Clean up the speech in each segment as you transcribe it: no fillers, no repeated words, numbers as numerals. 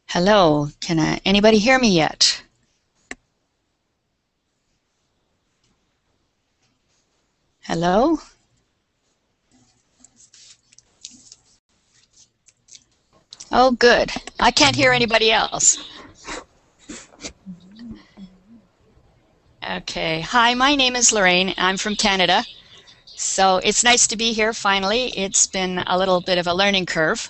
Hello, can anybody hear me yet? Hello? Oh, good. I can't hear anybody else. Okay. Hi, my name is Lorraine. I'm from Canada. So it's nice to be here finally. It's been a little bit of a learning curve.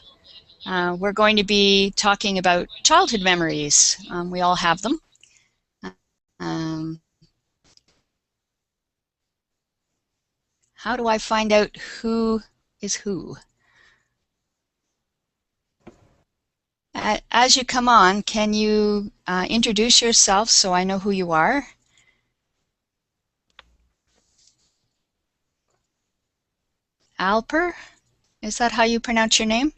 We're going to be talking about childhood memories. We all have them. How do I find out who is who? As you come on, can you introduce yourself so I know who you are? Alper? Is that how you pronounce your name?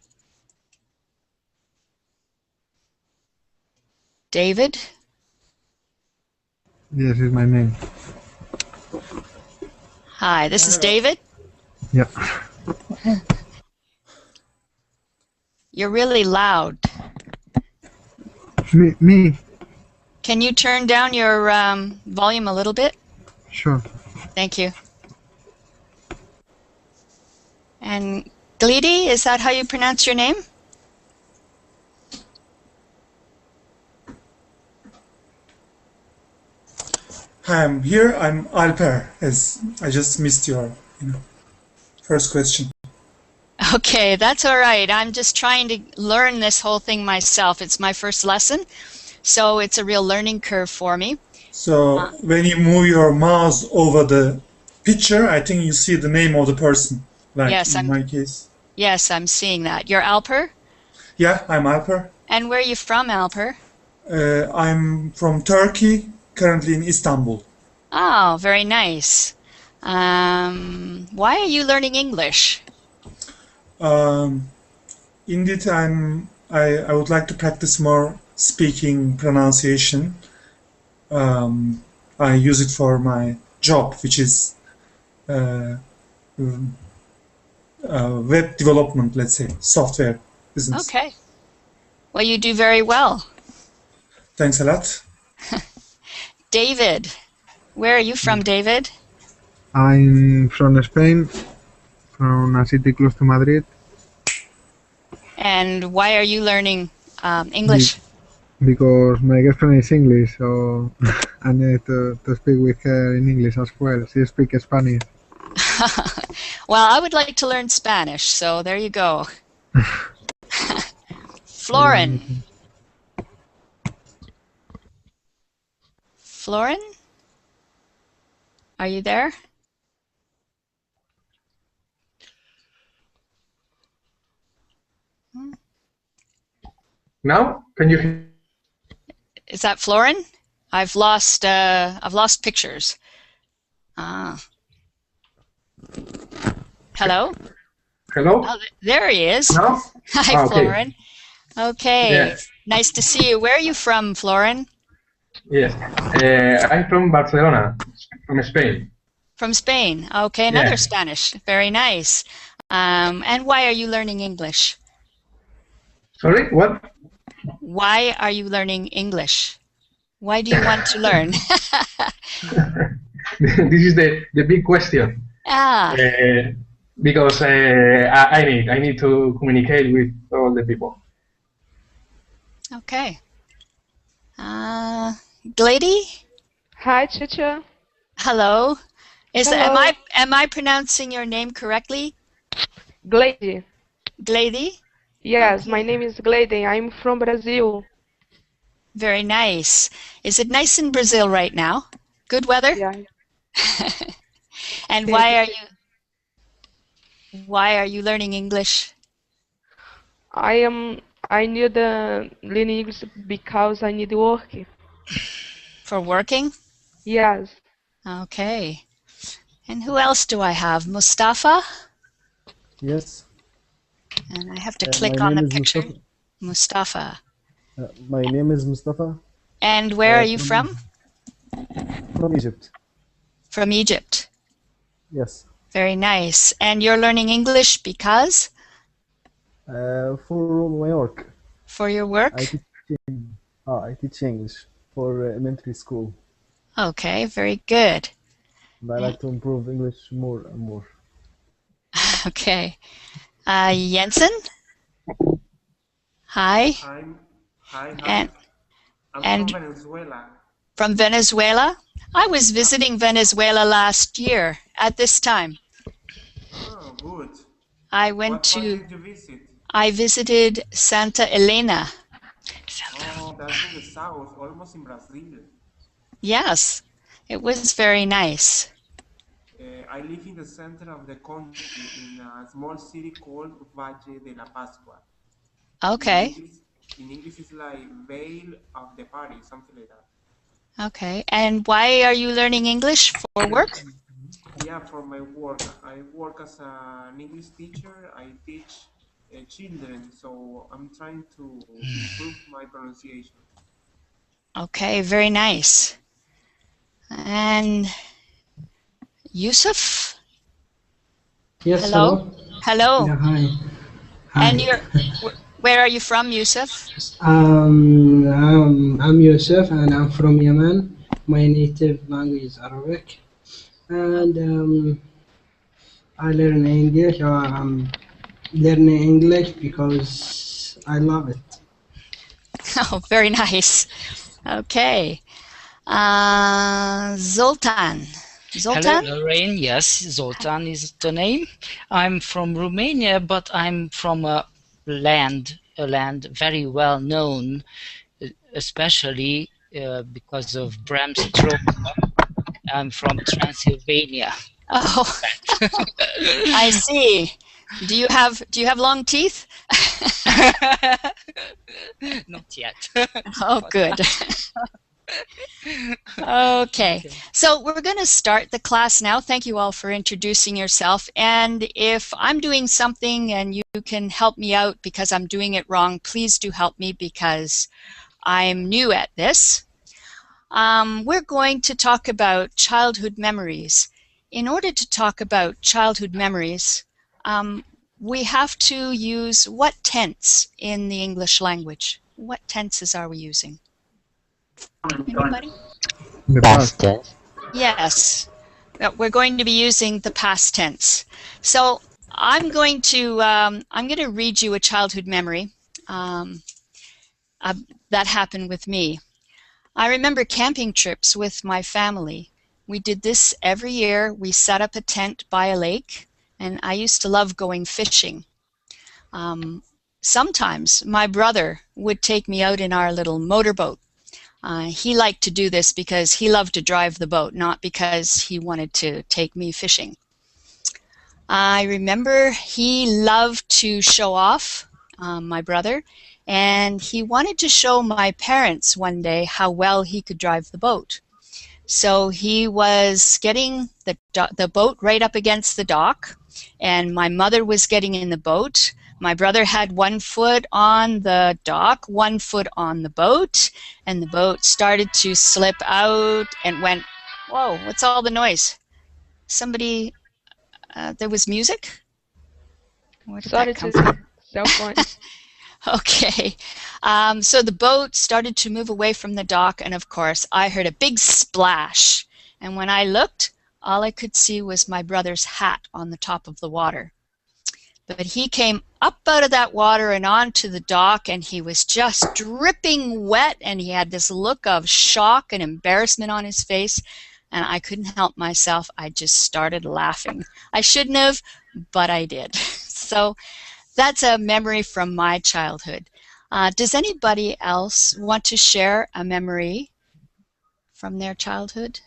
David? Yes, it's my name. Hi, this is David? Yeah. You're really loud. Me? Can you turn down your volume a little bit? Sure. Thank you. And Glidi, is that how you pronounce your name? Hi, I'm here. I'm Alper. As I just missed your, first question. Okay, that's all right. I'm just trying to learn this whole thing myself. It's my first lesson, so it's a real learning curve for me. So when you move your mouse over the picture, I think you see the name of the person, like yes, in my case. Yes, I'm seeing that. You're Alper? Yeah, I'm Alper. And where are you from, Alper? I'm from Turkey, currently in Istanbul. Oh, very nice. Why are you learning English? Indeed, I would like to practice more speaking pronunciation. I use it for my job, which is web development, let's say, software business. Okay. Well, you do very well. Thanks a lot. David, where are you from, David? I'm from Spain, from a city close to Madrid. And why are you learning English? Because my girlfriend is English, so I need to speak with her in English as well. She speaks Spanish. Well, I would like to learn Spanish, so there you go. Florin. Florin? Are you there? Now, can you hear? Is that Florin? I've lost pictures. Ah. Hello? Hello? Oh, there he is. No? Hi, okay. Florin. Okay. Yes. Nice to see you. Where are you from, Florin? Yes. I'm from Barcelona, from Spain. From Spain. Okay, another Yeah. Spanish. Very nice. And why are you learning English? Sorry, what? Why are you learning English? Why do you want to learn? This is the big question. Ah. Because I need to communicate with all the people. Okay. Glady? Hi, Chicha. Hello. Hello. Am I pronouncing your name correctly? Glady. Glady? Yes, Okay. my name is Glady. I'm from Brazil. Very nice. Is it nice in Brazil right now? Good weather? Yeah. And why are you learning English? I need learn English because I need work. For working? Yes. Okay. And who else do I have? Mustafa? Yes. And I have to My click on name the is picture. Mustafa. Mustafa. My name is Mustafa And where are you from from? Egypt. From Egypt. Yes. Very nice. And you're learning English because? For my work, For your I work? teach I teach English for elementary school, Okay, very good. and I like to improve English more and more. Okay. Jensen? Hi. Hi. And I'm from and Venezuela. from Venezuela? I was Yeah. visiting Venezuela last year at this time. Oh, good. I went What part to did you visit? I visited Santa Elena. Oh, that's in the south, almost in Brazil. Yes, it was very nice. I live in the center of the country in a small city called Valle de la Pascua. In Okay. English, in English, it's like Vale of the Party, something like that. Okay. And why are you learning English for work? Yeah, for my work, I work as an English teacher. I teach children, so I'm trying to improve my pronunciation. Okay, very nice. And Yusuf? Yes, Hello? hello. Hello. Yeah, hi. And Hi. where are you from, Yusuf? I'm Yusuf and I'm from Yemen. My native language is Arabic, and I learn English. I'm learning English because I love it. Oh, very nice. Okay. Zoltan. Hello, Zoltan? Lorraine. Yes, Zoltan is the name. I'm from Romania, but I'm from a land very well known, especially because of Bram Stoker. I'm from Transylvania. Oh, I see. Do you have long teeth? Not yet. Oh, good. Okay, so we're going to start the class now. Thank you all for introducing yourself. And if I'm doing something and you can help me out because I'm doing it wrong, please do help me because I'm new at this. We're going to talk about childhood memories. In order to talk about childhood memories, we have to use what tense in the English language? What tenses are we using? Anybody? The Past past. tense. Yes, we're going to be using the past tense. So I'm going to read you a childhood memory that happened with me. I remember camping trips with my family. We did this every year. We set up a tent by a lake, and I used to love going fishing. Sometimes my brother would take me out in our little motorboat. He liked to do this because he loved to drive the boat, not because he wanted to take me fishing. I remember he loved to show off, my brother, and he wanted to show my parents one day how well he could drive the boat. So he was getting the boat right up against the dock, and my mother was getting in the boat. My brother had one foot on the dock, one foot on the boat, and the boat started to slip out and went, whoa, what's all the noise? Somebody, there was music? Where did Sorry that come to from? cell phone. Okay, so the boat started to move away from the dock, and of course I heard a big splash. And when I looked, all I could see was my brother's hat on the top of the water. But he came up out of that water and onto the dock, and he was just dripping wet, and he had this look of shock and embarrassment on his face, and I couldn't help myself. I just started laughing. I shouldn't have, but I did. So that's a memory from my childhood. Does anybody else want to share a memory from their childhood?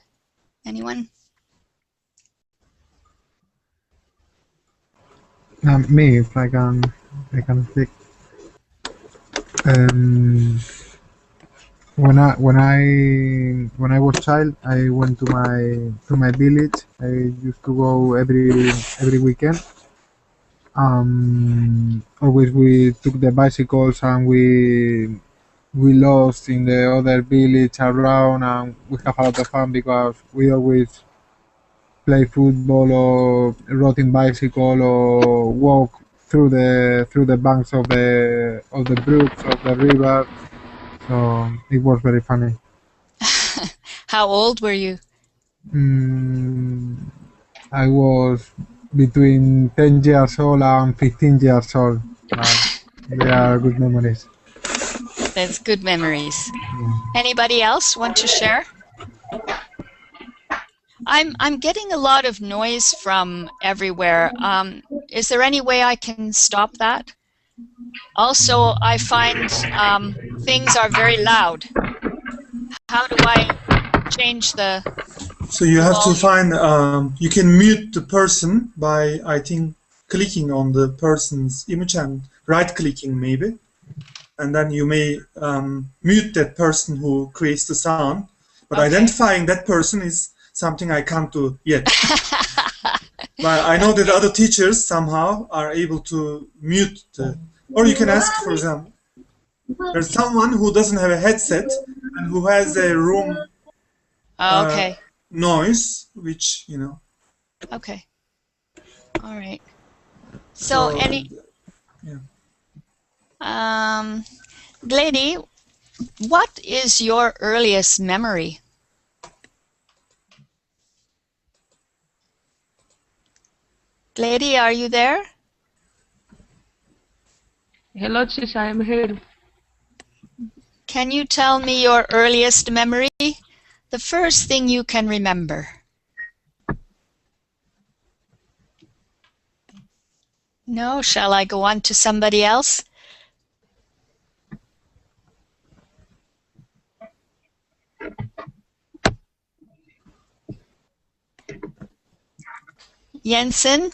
Anyone? Me, if I can speak. Um, when I was child, I went to my village. I used to go every weekend, Always we took the bicycles and we lost in the other village around, and we have a lot of fun because we always play football or riding bicycle or walk through the banks of the brooks of the river. So it was very funny. How old were you? Mm, I was between 10 years old and 15 years old. They are good memories. That's good memories. Yeah. Anybody else want to share? I'm getting a lot of noise from everywhere. Is there any way I can stop that? Also, I find things are very loud. How do I change the So you have to volume? find, you can mute the person by, I think, clicking on the person's image and right-clicking maybe. And then you may mute that person who creates the sound. But Okay. identifying that person is something I can't do yet. But I know that other teachers somehow are able to mute the, or you can ask, for example, there's someone who doesn't have a headset and who has a room Okay. noise, which, you know. Okay. All right. So any yeah. Glady, what is your earliest memory? Glady, are you there? Hello, sis, I am here. Can you tell me your earliest memory? The first thing you can remember. No? Shall I go on to somebody else? Jensen,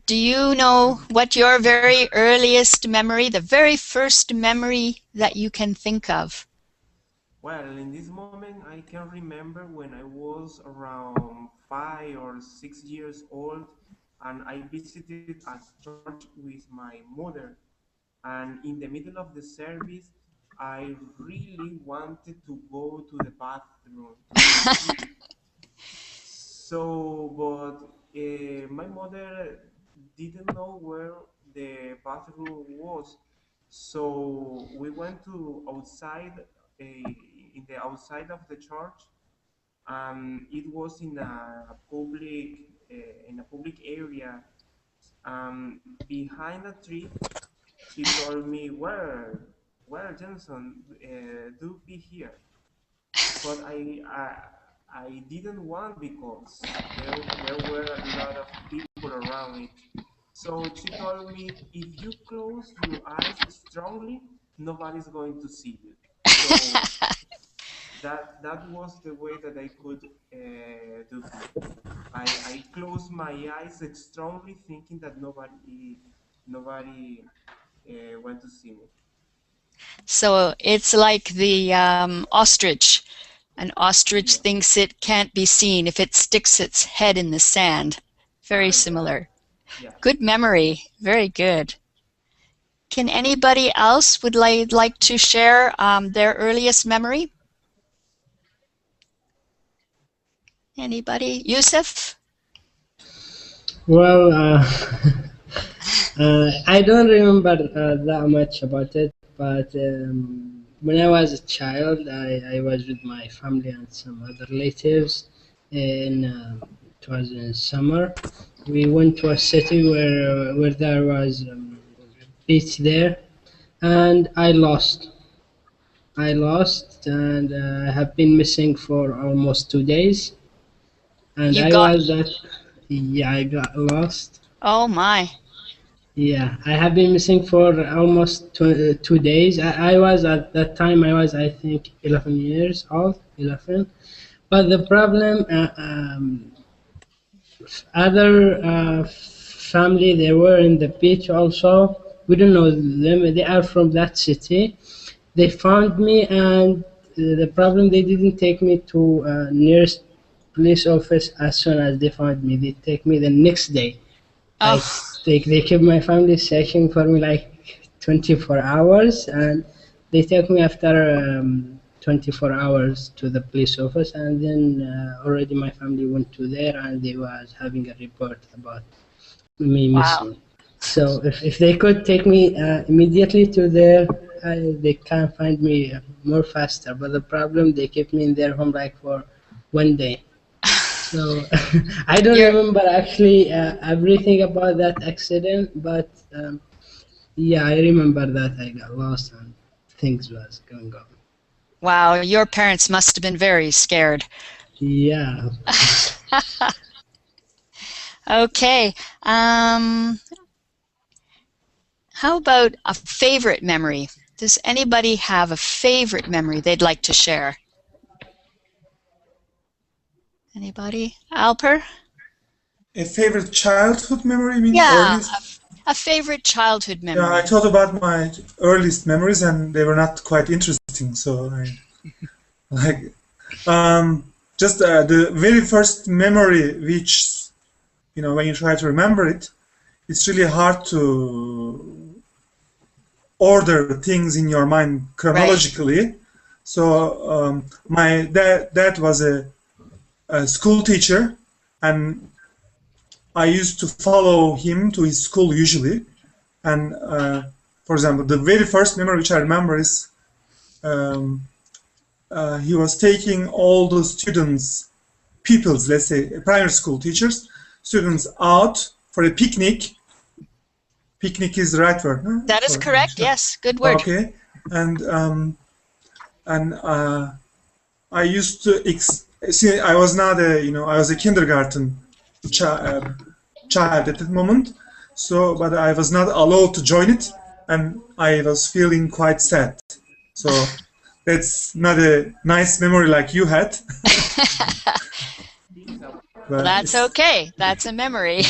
do you know what your very earliest memory, the very first memory that you can think of? Well, in this moment, I can remember when I was around 5 or 6 years old, and I visited a church with my mother. And in the middle of the service, I really wanted to go to the bathroom, to the pee. So, but my mother didn't know where the bathroom was. So we went to outside, in the outside of the church, and it was in a public area. Behind a tree, she told me, "Where, Johnson, do be here." But I didn't want because there were a lot of people around it. So she told me, if you close your eyes strongly, nobody's going to see you. So that was the way that I could do be. I closed my eyes strongly, thinking that nobody went to see me. So it's like the ostrich. An ostrich Yeah. thinks it can't be seen if it sticks its head in the sand. Very Yeah. similar. Yeah. Good memory. Very good. Can anybody else would like to share their earliest memory? Anybody? Yusuf? Well, I don't remember that much about it, but when I was a child, I was with my family and some other relatives. It was in summer. We went to a city where there was beach there, and I lost. I lost, and I have been missing for almost 2 days. And You I got, was at, yeah, I got lost. oh my. Yeah, I have been missing for almost 2 days. I was at that time, I was, I think, 11 years old, 11. But the problem, other family, they were in the beach also. We don't know them. They are from that city. They found me, and the problem, they didn't take me to nearest police office as soon as they found me. They take me the next day. Like Oh, they keep my family searching for me like 24 hours, and they take me after 24 hours to the police office, and then already my family went to there and they was having a report about me wow. missing. So if they could take me immediately to there, they can find me more faster. But the problem, they kept me in their home like for 1 day. So I don't You're remember actually everything about that accident, but yeah, I remember that I got lost and things was going on. wow. Your parents must have been very scared. Yeah. Okay. How about a favorite memory? Does anybody have a favorite memory they'd like to share? Anybody? Alper? A favorite childhood memory, I mean Yeah, earliest? a favorite childhood Yeah, I memory. thought about my earliest memories and they were not quite interesting. So I like just the very first memory, which when you try to remember it, it's really hard to order things in your mind Right. chronologically. So my dad was a school teacher, and I used to follow him to his school usually. And for example, the very first memory which I remember is um, he was taking all the students, pupils, let's say primary school teachers, students out for a picnic. Picnic is the right word, no? That is For correct. English. Yes, good word. Okay, and I used to see. I was not I was a kindergarten child at that moment. So, but I was not allowed to join it, and I was feeling quite sad. So that's not a nice memory like you had. But That's okay. That's a memory.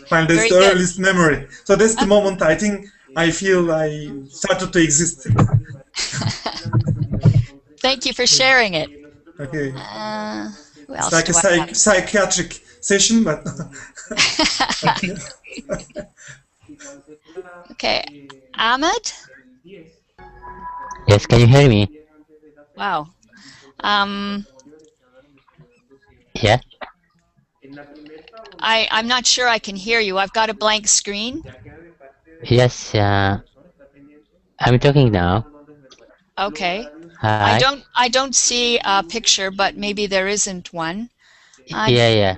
fine, that's Very the good. earliest memory. So that's the moment I think I feel I started to exist. Thank you for sharing it. Okay, Who it's else like do a I have? psychiatric session, but Okay, Ahmed? Yes, can you hear me? Wow. Um, Yeah. I'm not sure I can hear you. I've got a blank screen. Yes, I'm talking now. Okay. Hi. I don't see a picture, but maybe there isn't one. Yeah.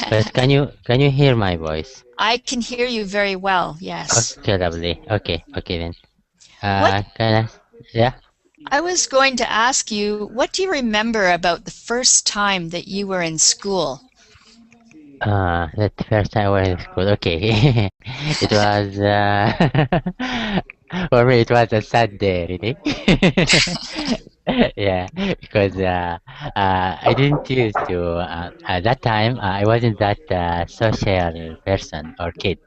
But can you hear my voice? I can hear you very well. Yes. Okay, lovely. Okay then. What Can I? Yeah. I was going to ask you, what do you remember about the first time that you were in school? That first time I was in school. Okay. It was for me. It was a sad day, really. Yeah, because I didn't used to at that time. I wasn't that social person or kid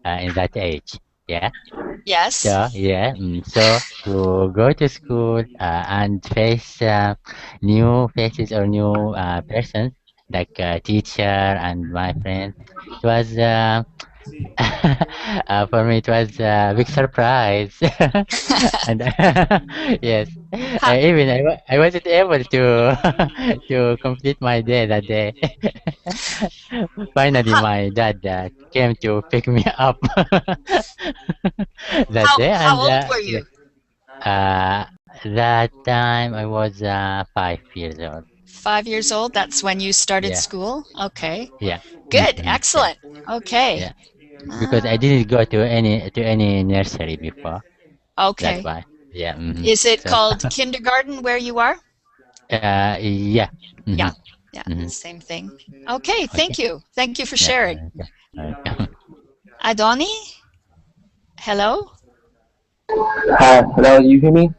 in that age. Yeah. Yes. So yeah, so to go to school and face new faces or new persons like teacher and my friend, it was for me it was a big surprise. And yes, Ha, I wasn't able to to complete my day that day. Finally, ha, my dad came to pick me up that day, how and old were yeah, you? uh, that time I was 5 years old. 5 years old? That's when you started Yeah, school? Okay. yeah, Good. yeah, Excellent. Okay. yeah. Because I didn't go to any nursery before. That's Okay. why. Yeah. Is it So, called kindergarten where you are? yeah. Yeah. hmm Yeah. hmm Same thing. Okay. Okay. Thank you. Thank you for Yeah. sharing. Okay. Okay. Adoni? Hello? Hi, hello, you hear me?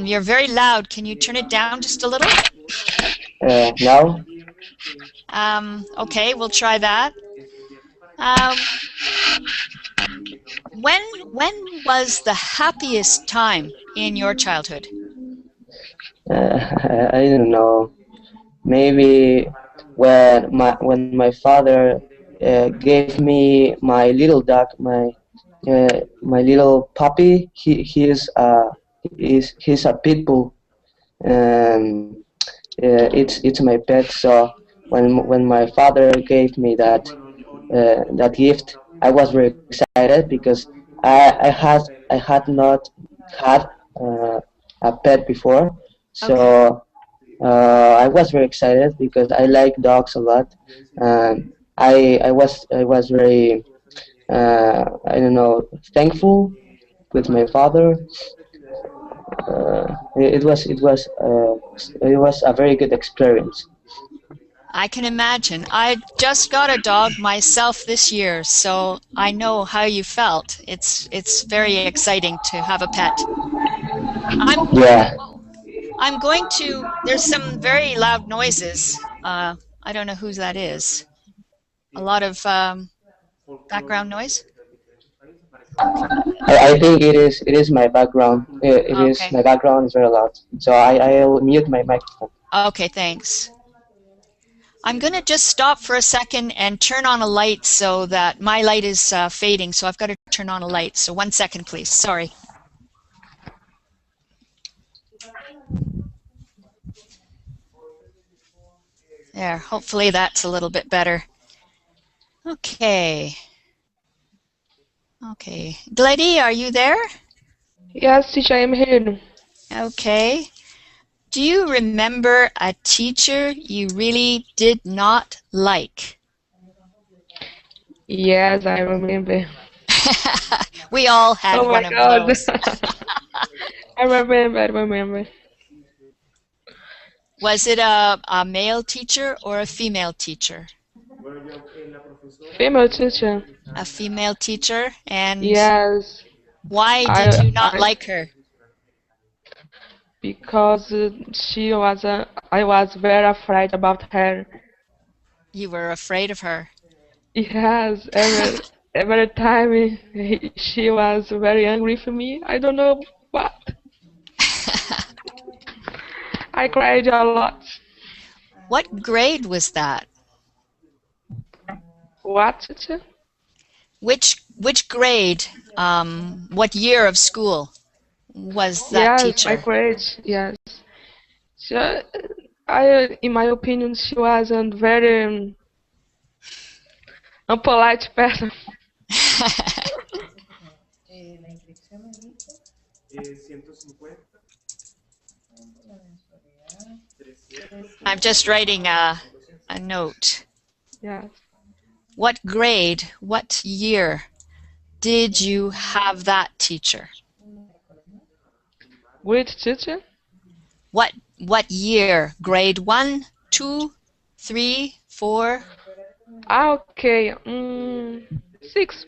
You're very loud. Can you turn it down just a little? Now? Okay, we'll try that. Um, when was the happiest time in your childhood? I don't know. Maybe when my father gave me my little dog, my little puppy. He's a pit bull, and it's my pet. So when my father gave me that gift, I was very excited because I had not had a pet before. Okay. So I was very excited because I like dogs a lot, and I was very I don't know, thankful with my father. It was a very good experience. I can imagine. I just got a dog myself this year, so I know how you felt. It's very exciting to have a pet. I'm Yeah, I'm going to. There's some very loud noises. I don't know whose that is. A lot of background noise. I think it is my background. It is Okay. my background is very loud, so I'll mute my microphone. Okay, thanks. I'm going to just stop for a second and turn on a light so that my light is fading, so I've got to turn on a light. So 1 second, please. Sorry. There, hopefully that's a little bit better. Okay. Okay. Glady, are you there? Yes, teacher, I'm here. Okay. Do you remember a teacher you really did not like? Yes, I remember. We all had Oh my one of God. those. I remember. Was it a male teacher or a female teacher? Female teacher. A female teacher. And Yes, why did I you not I like her? because I was very afraid about her. You were afraid of her. Yes, every time she was very angry for me. I don't know what. I cried a lot. What grade was that? What, teacher? Which grade? What year of school was that Yes, I teacher? cried. Yes. So, in my opinion, she was a very unpolite person. I'm just writing a note. Yes. What grade, what year did you have that teacher? Which teacher? What year? Grade 1, 2, 3, 4? Okay. 6.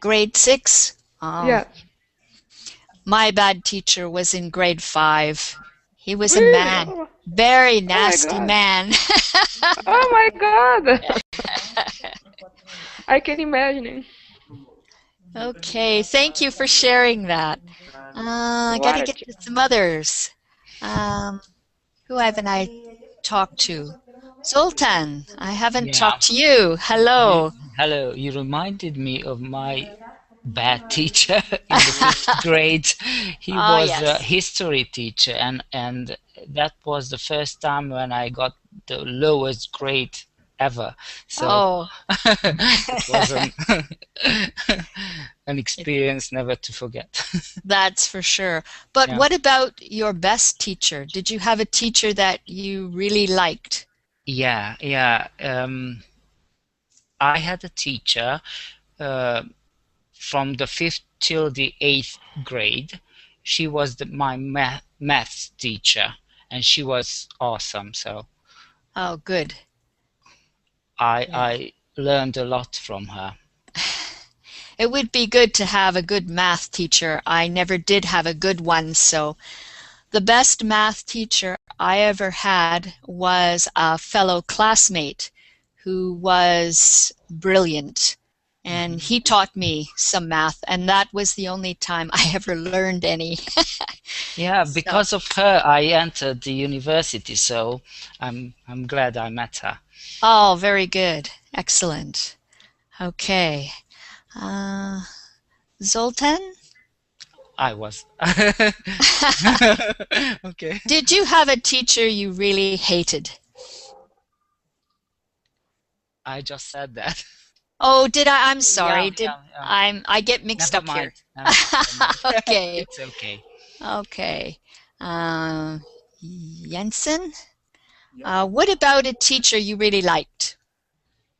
Grade 6? Oh, Yes. my bad teacher was in grade 5. He was a Really? man. Very Oh my nasty God. man. Oh my God. I can imagine. Okay, thank you for sharing that. I gotta What? get to some others. Who haven't I talked to? Zoltan, I haven't Yeah. talked to you. Hello. Hello. You reminded me of my bad teacher in the fifth grade. He Ah, was a yes. history teacher, and that was the first time when I got the lowest grade ever. So Oh, it was an experience never to forget. that's for sure. But Yeah. what about your best teacher? Did you have a teacher that you really liked? Yeah. I had a teacher uh, from the fifth till the eighth grade. She was my math teacher, and she was awesome. So Oh, good. I Yeah. I learned a lot from her. It would be good to have a good math teacher. I never did have a good one, so the best math teacher I ever had was a fellow classmate who was brilliant. And he taught me some math, and that was the only time I ever learned any. Yeah, So, because of her, I entered the university. So I'm glad I met her. oh, very good. Excellent. Okay. Zoltan? I was. Okay. Did you have a teacher you really hated? I just said that. Oh, did I? I'm Yeah, sorry. yeah. I get mixed Never up mind. here. Never mind. Okay. It's okay. Okay. Uh, Jensen? Yeah. What about a teacher you really liked?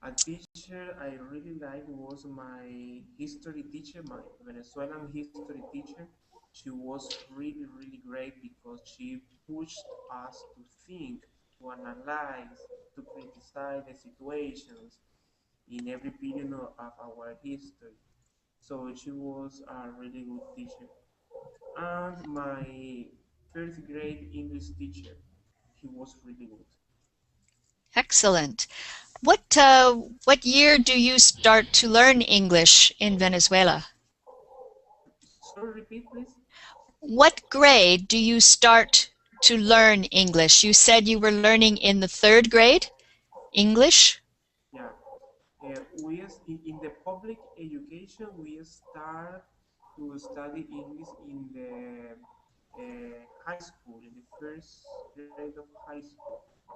A teacher I really liked was my history teacher, my Venezuelan history teacher. She was really, really great because she pushed us to think, to analyze, to criticize the situations in every period of our history. So she was a really good teacher. And my first grade English teacher, he was really good. Excellent. What year do you start to learn English in Venezuela? Sorry, repeat, please. What grade do you start to learn English? You said you were learning in the third grade English? Yeah. In the public education, we start to study English in the high school, in the first grade of high school.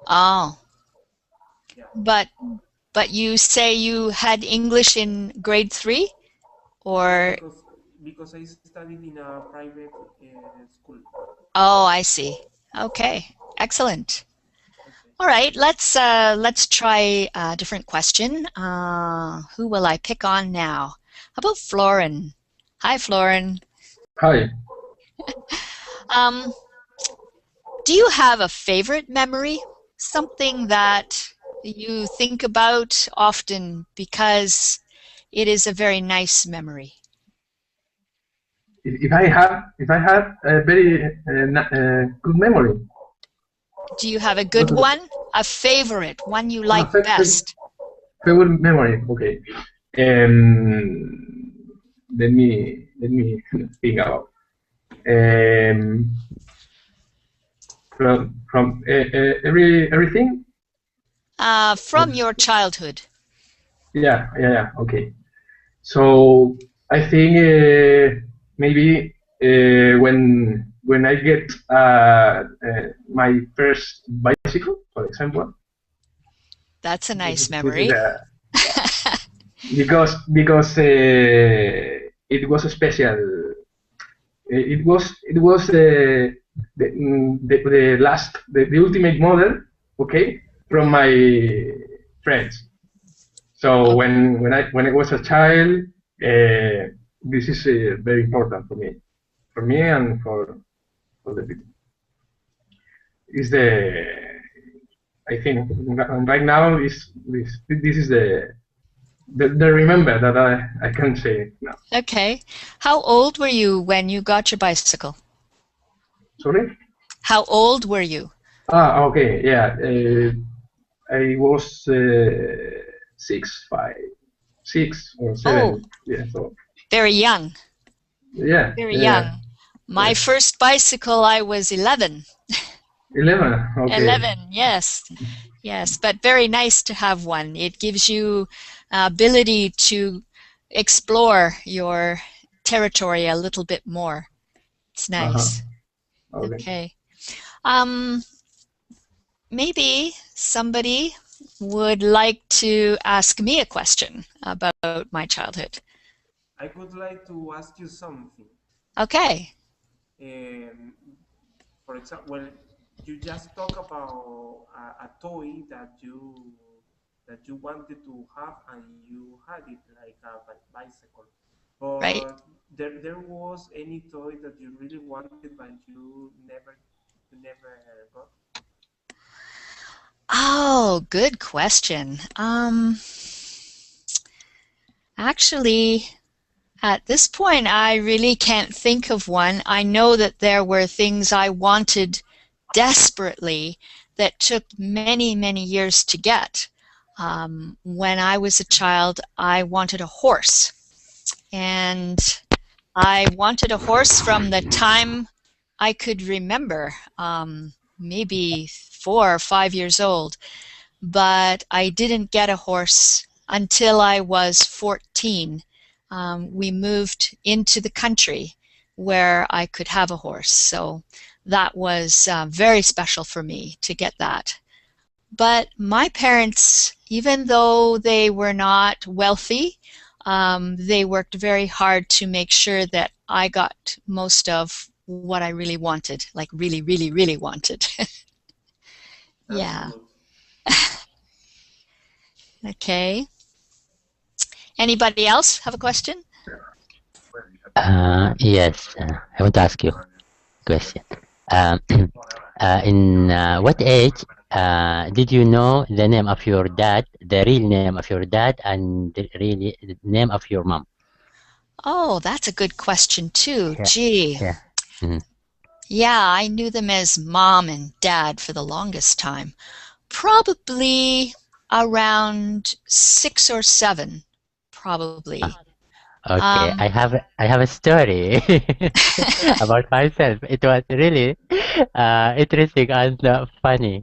Oh, Yeah, but you say you had English in grade 3 yeah, or because I studied in a private school. oh, I see. Okay. Excellent. Okay. All right, let's try a different question. Who will I pick on now? How about Florin? Hi, Florin. Hi. Um, do you have a favorite memory? Something that you think about often because it is a very nice memory. If I have a very good memory. Do you have a good What is it? one? A favorite, one you like best? Favorite memory. Okay. Um, let me think about. Um, from everything. From your childhood. Yeah. Okay. So I think maybe when I get my first bicycle, for example. That's a nice This is memory. a because it was a special. It was the last the ultimate model, okay, from my friends. So Oh, when I was a child, this is very important for me and for the people. Is the I think right now this is the remember that I can say now. okay. How old were you when you got your bicycle? Sorry. How old were you? Okay, yeah. I was 6 or 7 Oh, years old. very young. Yeah, Very yeah, young. My yeah. first bicycle, I was 11. 11. Okay. 11, yes. Yes, but very nice to have one. It gives you ability to explore your territory a little bit more. It's Uh-huh. nice. Okay. Okay. Maybe somebody would like to ask me a question about my childhood. I would like to ask you something. Okay. Um, for example, well, you just talk about a toy that you wanted to have and you had it like a bicycle. Right. But there was any toy that you really wanted but you never got? Oh, good question. Actually, at this point, I really can't think of one. I know that there were things I wanted desperately that took many, many years to get. When I was a child, I wanted a horse. And I wanted a horse from the time I could remember, maybe 4 or 5 years old. But I didn't get a horse until I was 14. We moved into the country where I could have a horse. So that was very special for me to get that. But my parents, even though they were not wealthy, they worked very hard to make sure that I got most of what I really wanted, like really, really, really wanted. Yeah. Okay. Anybody else have a question? Yes, I want to ask you a question. Um, in what age did you know the name of your dad, the real name of your dad, and the really the name of your mom? Oh, that's a good question too. Yeah, Gee. yeah. Mm-hmm. Yeah, I knew them as mom and dad for the longest time. Probably around 6 or 7, probably. Okay, I have a story about myself. It was really interesting and funny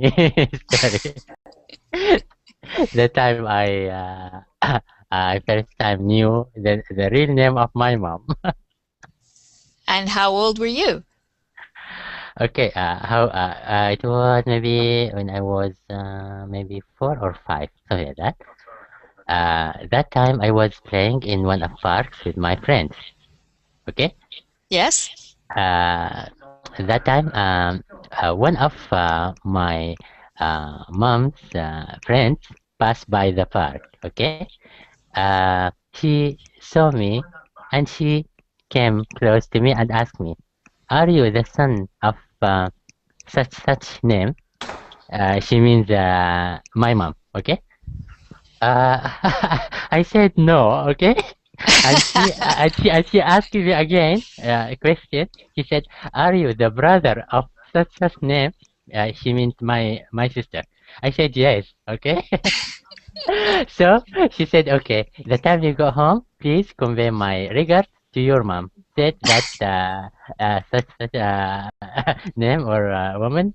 story. The time I first time knew the real name of my mom. And how old were you? Okay, how it was maybe when I was maybe 4 or 5, something like that. That time I was playing in one of parks with my friends. Okay. Yes? That time, one of my mom's friends passed by the park. Okay. She saw me, and she came close to me and asked me, "Are you the son of such name?" She means my mom. Okay. I said no. Okay. And she asked me again a question. She said, "Are you the brother of such name?" She meant my sister. I said yes. Okay. So she said, "Okay, the time you go home, please convey my regards to your mom. Said that such name or woman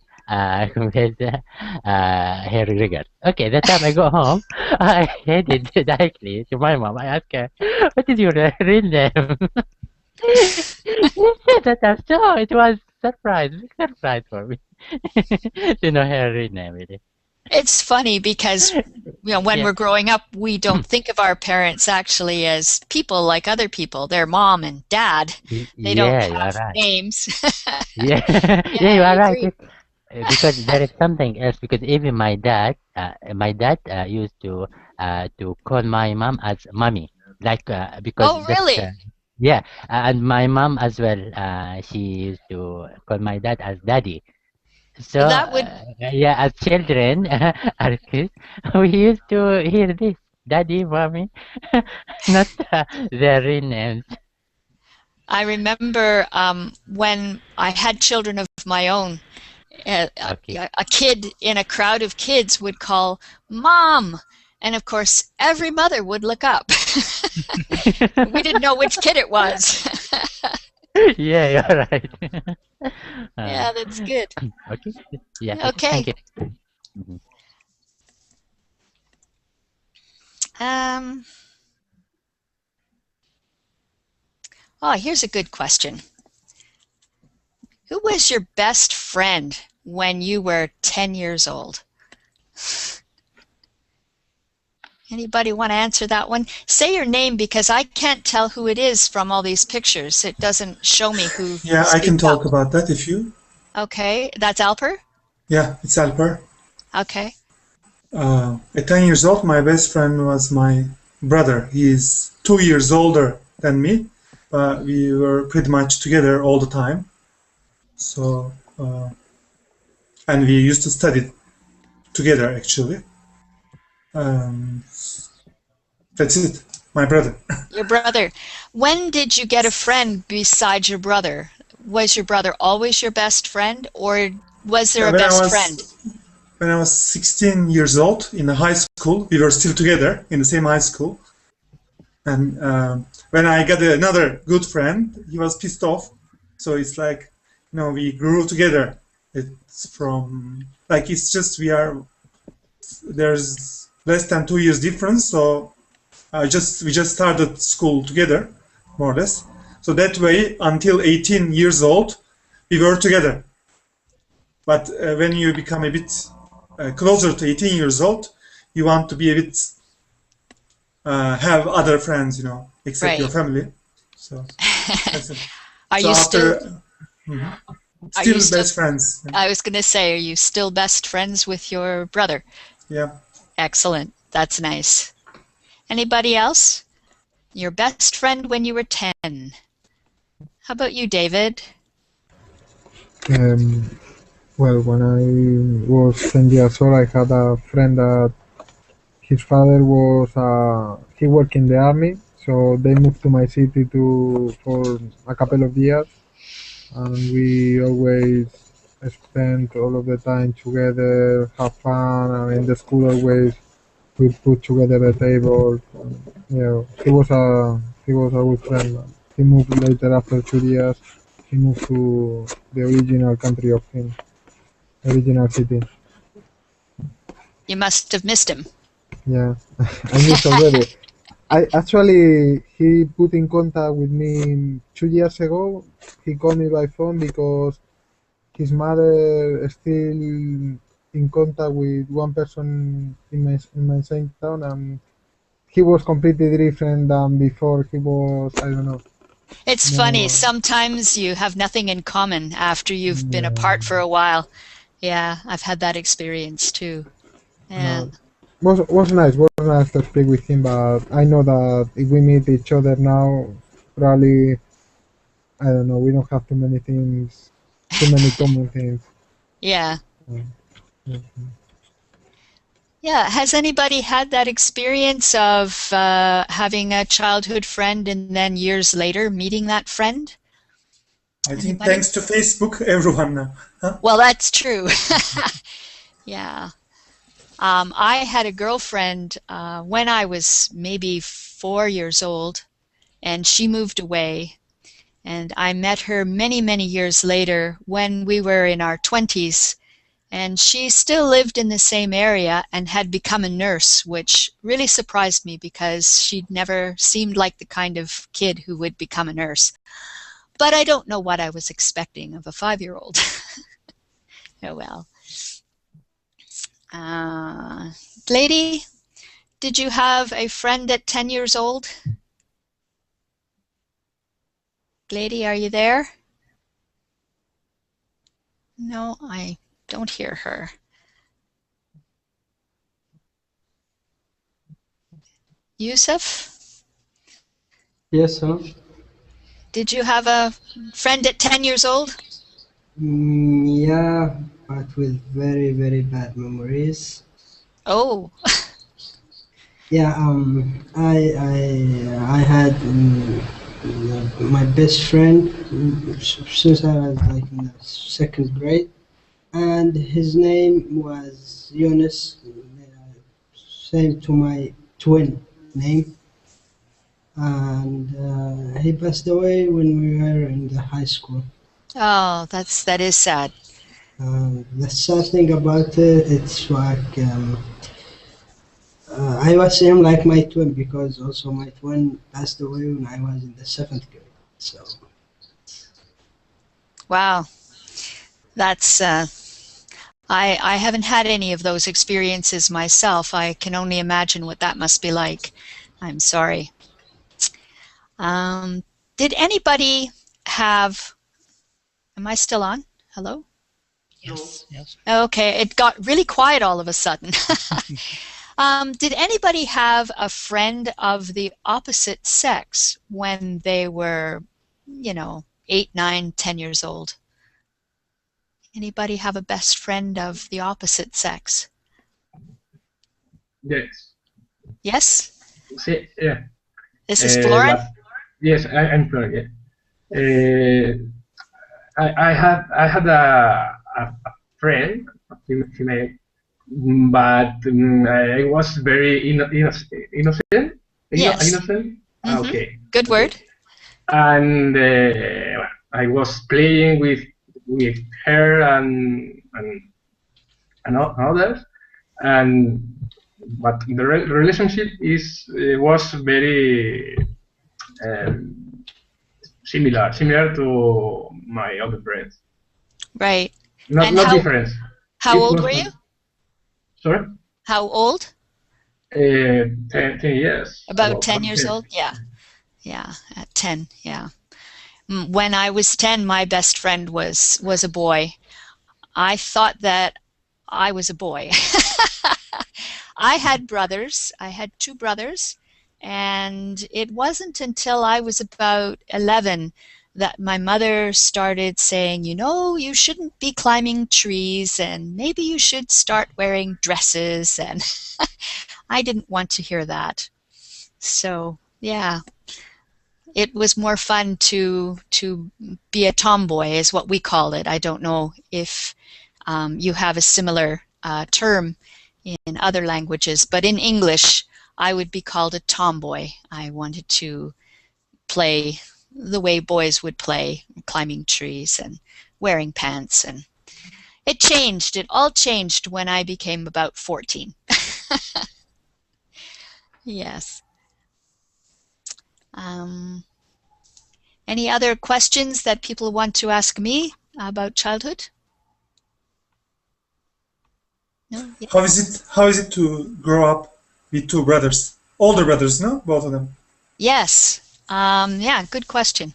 conveys her regards." Okay, the time I go home, I headed directly to my mom. I asked her, "What is your real name?" She said that so it was big surprise for me to know her real name. Really. It's funny because when Yeah. we're growing up, we don't think of our parents actually as people like other people. They're mom and dad. They don't Yeah, you are have right. names. Yeah, Yeah, yeah, you I are right. agree. Because there is something else. Because even my dad used to call my mom as mommy, like because Oh, that's really? yeah, and my mom as well. She used to call my dad as daddy. So That would yeah, as children, as kids, we used to hear this daddy, mommy, not their real names. I remember when I had children of my own, Okay. a kid in a crowd of kids would call mom, and of course every mother would look up. We didn't know which kid it was. Yeah, you're right. Uh, Yeah, that's good. okay. Yeah. Okay. Thank Okay. you. Mhm. Um, oh, here's a good question. Who was your best friend when you were 10 years old? Anybody want to answer that one? Say your name because I can't tell who it is from all these pictures. It doesn't show me who Yeah, I can speaks talk up. about that if you. Okay, that's Alper? Yeah, it's Alper. Okay. At 10 years old, my best friend was my brother. He is 2 years older than me, but we were pretty much together all the time. So, and we used to study together actually. Um, that's it. My brother. Your brother. When did you get a friend besides your brother? Was your brother always your best friend, or was there Yeah, a best friend? when I was 16 years old in the high school, we were still together in the same high school. And when I got another good friend, he was pissed off. So it's like, we grew together. It's from like it's just there's less than 2 years difference. So we just started school together, more or less. So that way, until 18 years old, we were together. But when you become a bit closer to 18 years old, you want to be a bit have other friends, you know, except your Right. family. So that's it. Are So you after still? Are still you still? best friends. I was going to say, are you still best friends with your brother? Yeah. Excellent. That's nice. Anybody else? Your best friend when you were 10. How about you, David? Um, well, when I was 10 years old, I had a friend that his father was he worked in the army, so they moved to my city to for a couple of years, and we always spent all of the time together, have fun, and in the school always we put together the table. You know, he was a good friend. He moved later after 2 years. He moved to the original country of him, original city. You must have missed him. Yeah, I miss already. I actually he put in contact with me 2 years ago. He called me by phone because his mother is still in contact with one person in my same town, and he was completely different than before. He was, I don't know, It's funny. more. Sometimes you have nothing in common after you've been Yeah, apart for a while. Yeah, I've had that experience too. Yeah. no. Was nice to speak with him, but I know that if we meet each other now, probably I don't know. We don't have too many things, too many common things. Yeah. Yeah. Yeah. Has anybody had that experience of having a childhood friend and then years later meeting that friend? I think Anybody? thanks to Facebook, everyone now. Huh? Well, that's true. Yeah. I had a girlfriend when I was maybe 4 years old, and she moved away. And I met her many, many years later when we were in our 20s. And she still lived in the same area and had become a nurse, which really surprised me because she'd never seemed like the kind of kid who would become a nurse. But I don't know what I was expecting of a 5-year-old. Oh well. Lady, did you have a friend at 10 years old? Lady, are you there? No, I don't hear her. Yusuf, Yes, sir. did you have a friend at 10 years old? Yeah, but with very, very bad memories. Oh, Yeah, I had my best friend since I was like in the second grade, and his name was Yunus, same to my twin name, and he passed away when we were in the high school. oh, that is sad. The sad thing about it, it's like I was same like my twin because also my twin passed away when I was in the seventh grade. So Wow, that's I haven't had any of those experiences myself. I can only imagine what that must be like. I'm sorry. Did anybody have, am I still on? Hello? Yes, yes. Okay, it got really quiet all of a sudden. Did anybody have a friend of the opposite sex when they were, 8, 9, 10 years old? Anybody have a best friend of the opposite sex? Yes. Yes? Sí, yeah. This is Florin? Yes, I'm sorry. Yeah. I had a friend, a female, but I was very innocent. Yes. Innocent. Mm-hmm. Okay. Good word. And I was playing with her and others, and but the relationship was very similar to my other friends. Right. Not And not different. how It old was were you? sorry. How old? 10 years. About 10 years old? Yeah. Yeah, at 10, yeah. When I was 10, my best friend was a boy. I thought that I was a boy. I had brothers. I had two brothers, and it wasn't until I was about 11 that my mother started saying, you know, you shouldn't be climbing trees, and maybe you should start wearing dresses, and I didn't want to hear that. So, yeah. It was more fun to be a tomboy, is what we call it. I don't know if you have a similar term in other languages, but in English, I would be called a tomboy. I wanted to play the way boys would play, climbing trees and wearing pants. And it changed. It all changed when I became about 14. Yes. Any other questions that people want to ask me about childhood? No? Yeah. How is it to grow up with two brothers? Older brothers, no? Both of them. Yes. Yeah, good question.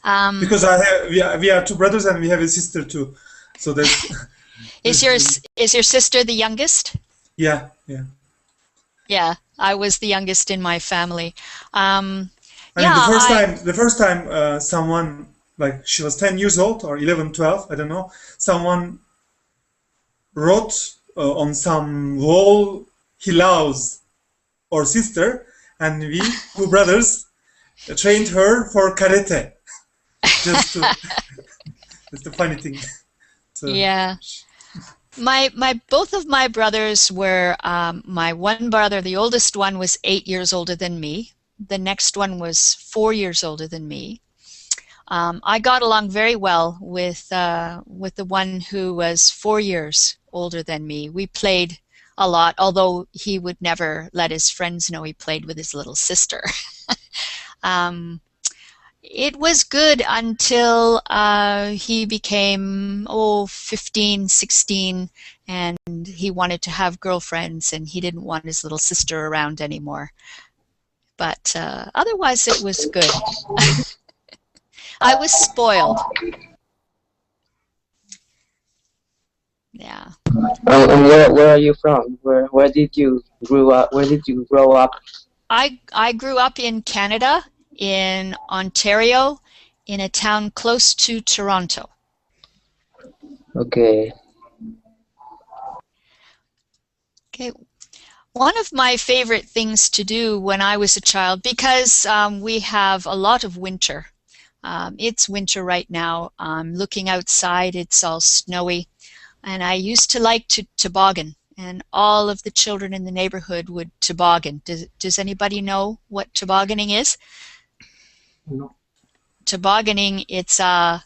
Because we are two brothers and we have a sister too. So that's is your sister the youngest? yeah. Yeah, I was the youngest in my family. I mean, the first time someone, like, she was 10 years old or 11, 12, I don't know, someone wrote on some wall, he loves our sister, and we, two brothers, trained her for karate. Just to, that's the funny thing. So, yeah. Both of my brothers were, my one brother, the oldest one, was 8 years older than me. The next one was 4 years older than me. I got along very well with the one who was 4 years older than me. We played a lot, although he would never let his friends know he played with his little sister. It was good until he became 15, 16, and he wanted to have girlfriends, and he didn't want his little sister around anymore. But otherwise it was good. I was spoiled. Yeah. And where are you from? Where did you grow up? Where did you grow up? I grew up in Canada, in Ontario, in a town close to Toronto. Okay. Okay. One of my favorite things to do when I was a child, because we have a lot of winter. It's winter right now. I'm looking outside, it's all snowy. And I used to like to toboggan, and all of the children in the neighborhood would toboggan. Does anybody know what tobogganing is? No. Tobogganing, it's a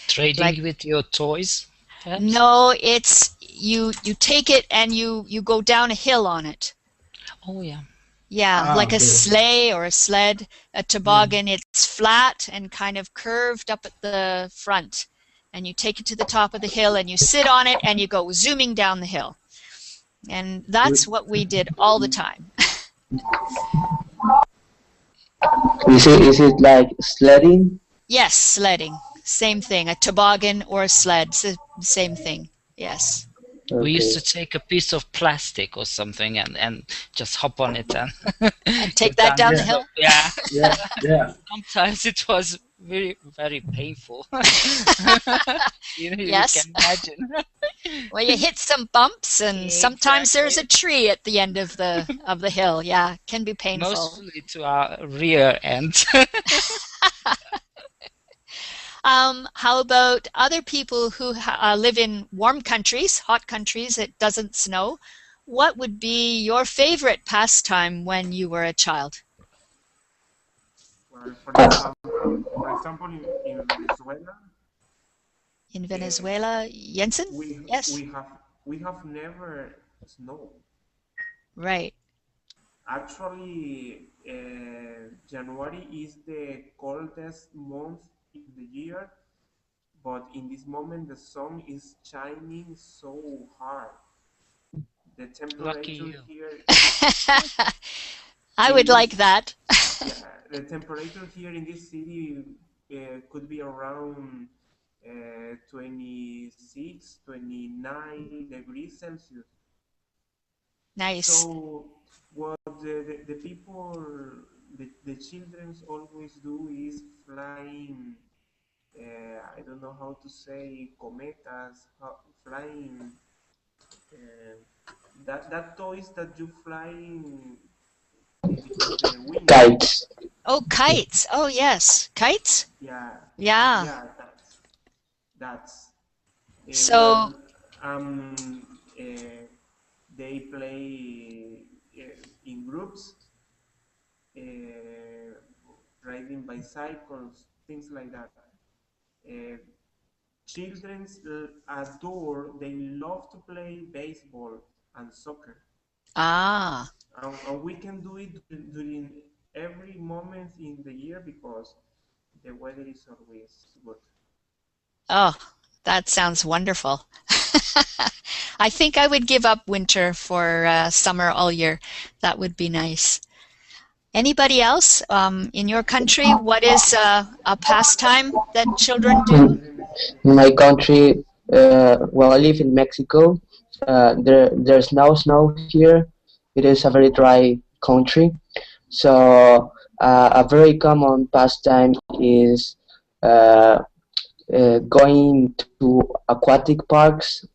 Trading with your toys, perhaps? no, it's you take it and you go down a hill on it. Oh, yeah. Yeah, like okay. a sleigh or a sled. A toboggan, it's flat and kind of curved up at the front. And you take it to the top of the hill and you sit on it and you go zooming down the hill. And that's what we did all the time. Is it like sledding? Yes, sledding. Same thing. A toboggan or a sled. Same thing. Yes. Okay. We used to take a piece of plastic or something and just hop on it and take that down the hill? Yeah. Yeah. Sometimes it was very, very painful. You Yes. can imagine. Well, you hit some bumps, and sometimes there's a tree at the end of the hill. Yeah, can be painful. Mostly to our rear end. How about other people who live in warm countries, hot countries, it doesn't snow? What would be your favorite pastime when you were a child? Well, for example, in Venezuela. In Venezuela, Jensen? We Yes. we have we have never snow. Right. Actually, January is the coldest month in the year, but in this moment the sun is shining so hard. The Lucky temperature you. here I in would like this, that. yeah, the temperature here in this city could be around 26, 29 degrees Celsius. Nice. So what the people, the children always do is flying. I don't know how to say cometas, flying. Uh, that toys that you flying because the wind. Kites. Oh, kites. Oh, yes. Kites? Yeah, Yeah. yeah, that's So, well, they play in groups, uh, riding bicycles, things like that. Uh, Children adore, they love to play baseball and soccer. ah. And we can do it during every moment in the year because the weather is always good. Oh, that sounds wonderful. I think I would give up winter for summer all year. That would be nice. Anybody else in your country? What is a pastime that children do? In my country, well, I live in Mexico. There's no snow here. It is a very dry country. So a very common pastime is going to aquatic parks.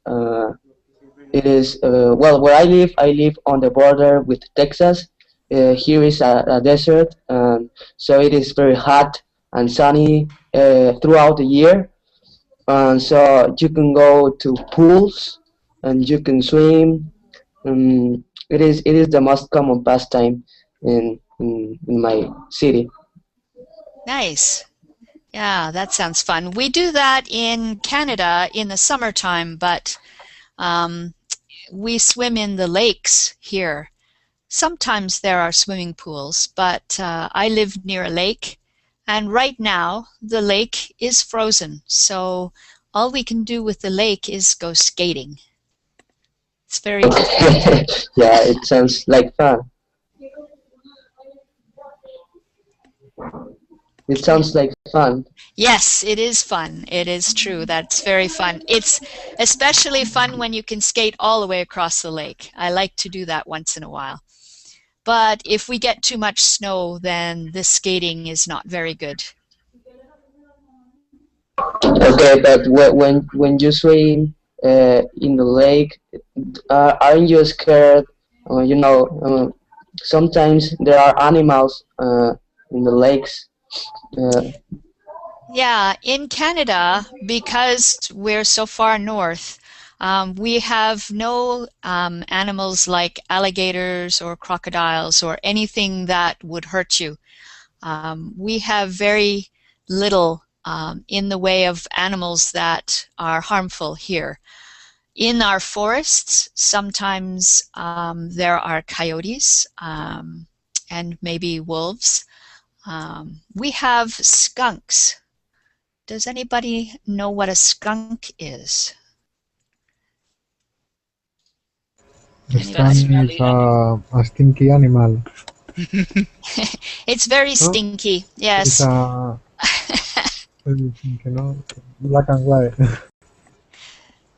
It is well, where I live on the border with Texas. Here is a desert, so it is very hot and sunny throughout the year. So you can go to pools and you can swim. It is the most common pastime in my city. Nice. Yeah, that sounds fun. We do that in Canada in the summertime, but um, we swim in the lakes here. Sometimes there are swimming pools, but I live near a lake, and right now the lake is frozen. So all we can do with the lake is go skating. It's very interesting. Yeah, it sounds like fun. It sounds like fun. Yes, it is fun. It is true. That's very fun. It's especially fun when you can skate all the way across the lake. I like to do that once in a while. But if we get too much snow, then the skating is not very good. Okay, but when you swim in the lake, aren't you scared? Sometimes there are animals in the lakes. Uh, Yeah, in Canada, because we're so far north, we have no animals like alligators or crocodiles or anything that would hurt you. We have very little in the way of animals that are harmful here. In our forests, sometimes there are coyotes and maybe wolves. We have skunks. Does anybody know what a skunk is? The Is that skunk Anybody? is smelly animal? a stinky animal. It's very No? stinky, It's yes. a black and white.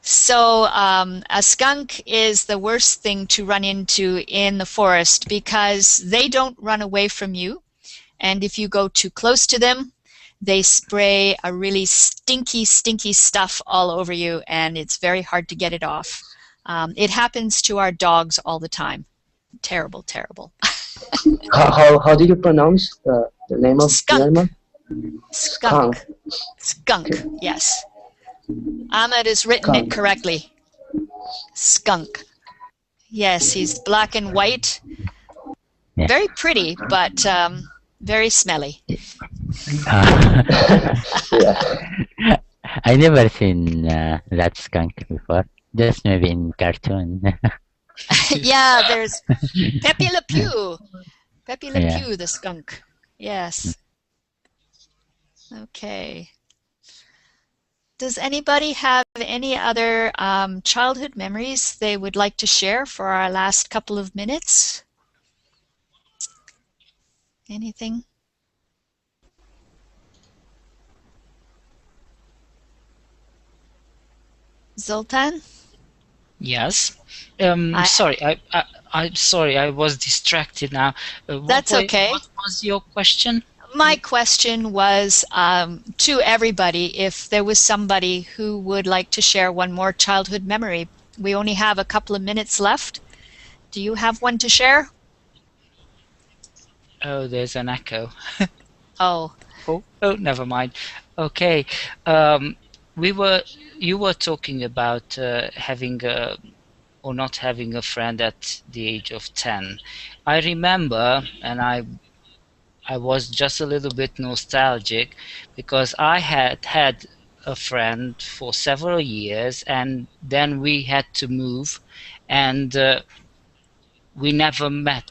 So a skunk is the worst thing to run into in the forest because they don't run away from you. And if you go too close to them, they spray a really stinky, stinky stuff all over you, and it's very hard to get it off. It happens to our dogs all the time. Terrible, terrible. how do you pronounce the name of the Skunk. animal? Skunk. Skunk. Skunk, yes. Ahmed has written it Skunk. correctly. Skunk. Yes, he's black and white. Yeah. Very pretty, but very smelly. Yeah. I never seen that skunk before. Just maybe in cartoon. Yeah, there's Pepe Le Pew. Pepe Le Yeah. Pew, the skunk. Yes. Okay. Does anybody have any other childhood memories they would like to share for our last couple of minutes? Anything? Zoltan? Yes. I, I'm sorry, I was distracted now. that's okay. What was your question? My question was to everybody, if there was somebody who would like to share one more childhood memory. We only have a couple of minutes left. Do you have one to share? Oh, there's an echo. Oh, Oh, never mind. Okay. You were talking about having or not having a friend at the age of 10. I remember, and I was just a little bit nostalgic because I had a friend for several years, and then we had to move, and we never met.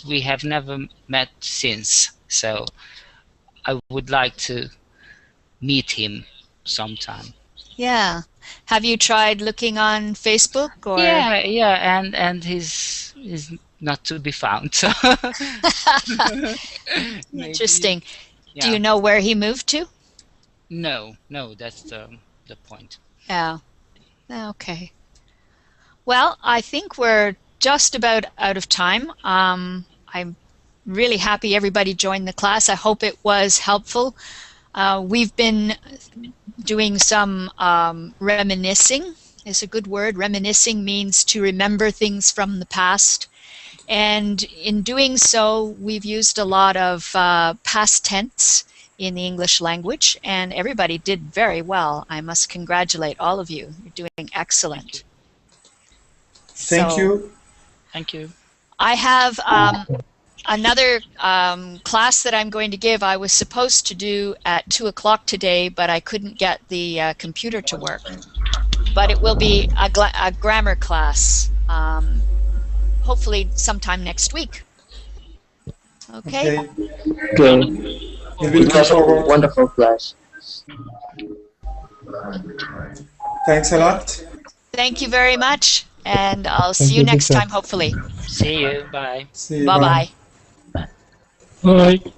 We have never met since. So I would like to meet him sometime. yeah. Have you tried looking on Facebook or? Yeah, and he's not to be found. So maybe, Interesting. Do yeah. you know where he moved to? No, that's the point. Yeah. Okay. Well, I think we're just about out of time. I'm really happy everybody joined the class. I hope it was helpful. We've been doing some reminiscing is a good word. Reminiscing means to remember things from the past. And in doing so, we've used a lot of past tense in the English language, and everybody did very well. I must congratulate all of you. You're doing excellent. Thank you. Thank you. I have another class that I'm going to give. I was supposed to do at 2 o'clock today, but I couldn't get the computer to work. But it will be a grammar class, hopefully sometime next week. Okay? Okay. We'll be It looking was a forward. wonderful class. Thanks a lot. Thank you very much, and I'll Thank see you you, next teacher. time, hopefully. See you. Bye. See you. Bye. Bye-bye. Bye.